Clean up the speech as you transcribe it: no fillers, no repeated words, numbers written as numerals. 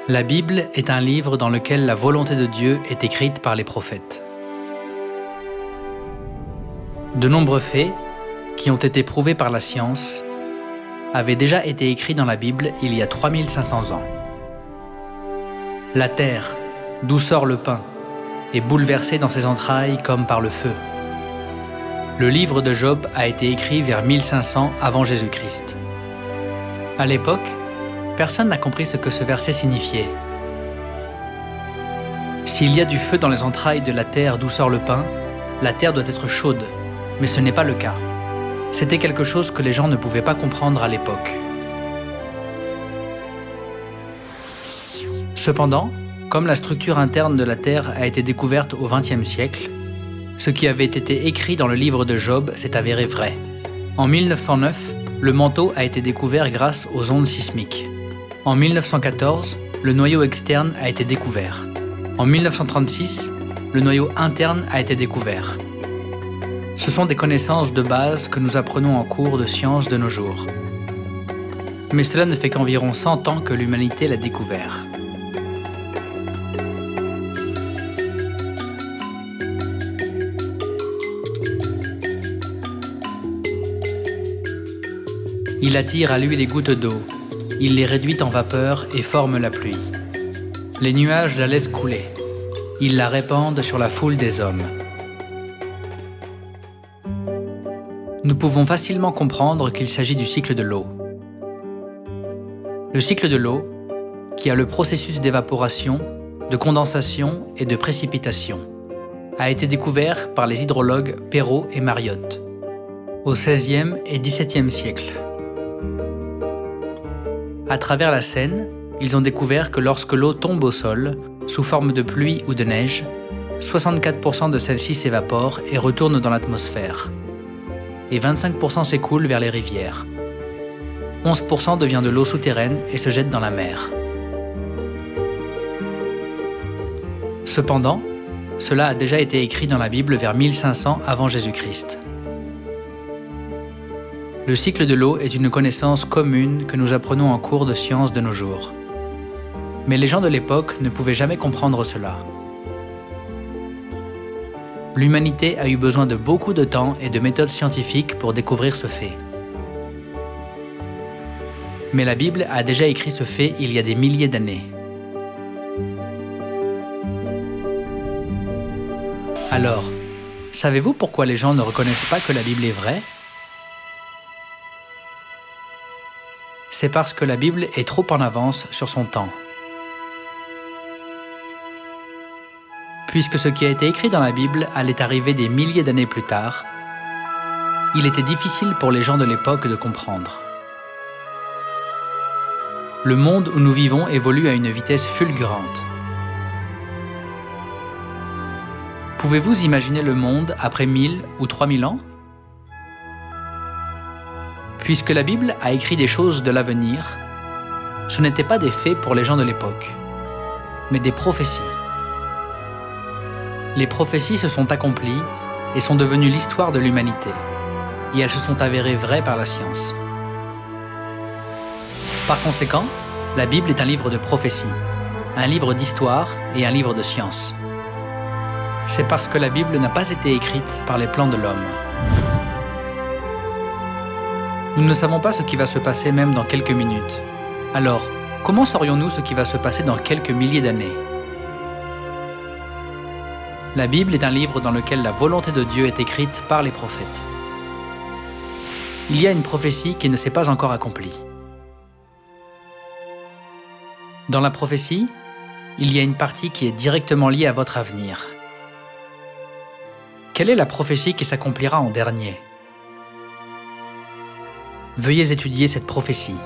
La Bible est un livre dans lequel la volonté de Dieu est écrite par les prophètes. De nombreux faits, qui ont été prouvés par la science, avaient déjà été écrits dans la Bible il y a 3500 ans. La terre, d'où sort le pain, est bouleversée dans ses entrailles comme par le feu. Le livre de Job a été écrit vers 1500 avant Jésus-Christ. À l'époque, personne n'a compris ce que ce verset signifiait. S'il y a du feu dans les entrailles de la terre d'où sort le pain, la terre doit être chaude, mais ce n'est pas le cas. C'était quelque chose que les gens ne pouvaient pas comprendre à l'époque. Cependant, comme la structure interne de la terre a été découverte au XXe siècle, ce qui avait été écrit dans le livre de Job s'est avéré vrai. En 1909, le manteau a été découvert grâce aux ondes sismiques. En 1914, le noyau externe a été découvert. En 1936, le noyau interne a été découvert. Ce sont des connaissances de base que nous apprenons en cours de sciences de nos jours. Mais cela ne fait qu'environ 100 ans que l'humanité l'a découvert. Il attire à lui les gouttes d'eau, il les réduit en vapeur et forme la pluie. Les nuages la laissent couler, ils la répandent sur la foule des hommes. Nous pouvons facilement comprendre qu'il s'agit du cycle de l'eau. Le cycle de l'eau, qui a le processus d'évaporation, de condensation et de précipitation, a été découvert par les hydrologues Perrot et Mariotte au XVIe et XVIIe siècle. À travers la Seine, ils ont découvert que lorsque l'eau tombe au sol, sous forme de pluie ou de neige, 64% de celle-ci s'évapore et retourne dans l'atmosphère, et 25% s'écoule vers les rivières. 11% devient de l'eau souterraine et se jette dans la mer. Cependant, cela a déjà été écrit dans la Bible vers 1500 avant Jésus-Christ. Le cycle de l'eau est une connaissance commune que nous apprenons en cours de sciences de nos jours. Mais les gens de l'époque ne pouvaient jamais comprendre cela. L'humanité a eu besoin de beaucoup de temps et de méthodes scientifiques pour découvrir ce fait. Mais la Bible a déjà écrit ce fait il y a des milliers d'années. Alors, savez-vous pourquoi les gens ne reconnaissent pas que la Bible est vraie ? C'est parce que la Bible est trop en avance sur son temps. Puisque ce qui a été écrit dans la Bible allait arriver des milliers d'années plus tard, il était difficile pour les gens de l'époque de comprendre. Le monde où nous vivons évolue à une vitesse fulgurante. Pouvez-vous imaginer le monde après 1000 ou 3000 ans ? Puisque la Bible a écrit des choses de l'avenir, ce n'étaient pas des faits pour les gens de l'époque, mais des prophéties. Les prophéties se sont accomplies et sont devenues l'histoire de l'humanité, et elles se sont avérées vraies par la science. Par conséquent, la Bible est un livre de prophéties, un livre d'histoire et un livre de science. C'est parce que la Bible n'a pas été écrite par les plans de l'homme. Nous ne savons pas ce qui va se passer même dans quelques minutes. Alors, comment saurions-nous ce qui va se passer dans quelques milliers d'années ? La Bible est un livre dans lequel la volonté de Dieu est écrite par les prophètes. Il y a une prophétie qui ne s'est pas encore accomplie. Dans la prophétie, il y a une partie qui est directement liée à votre avenir. Quelle est la prophétie qui s'accomplira en dernier ? Veuillez étudier cette prophétie.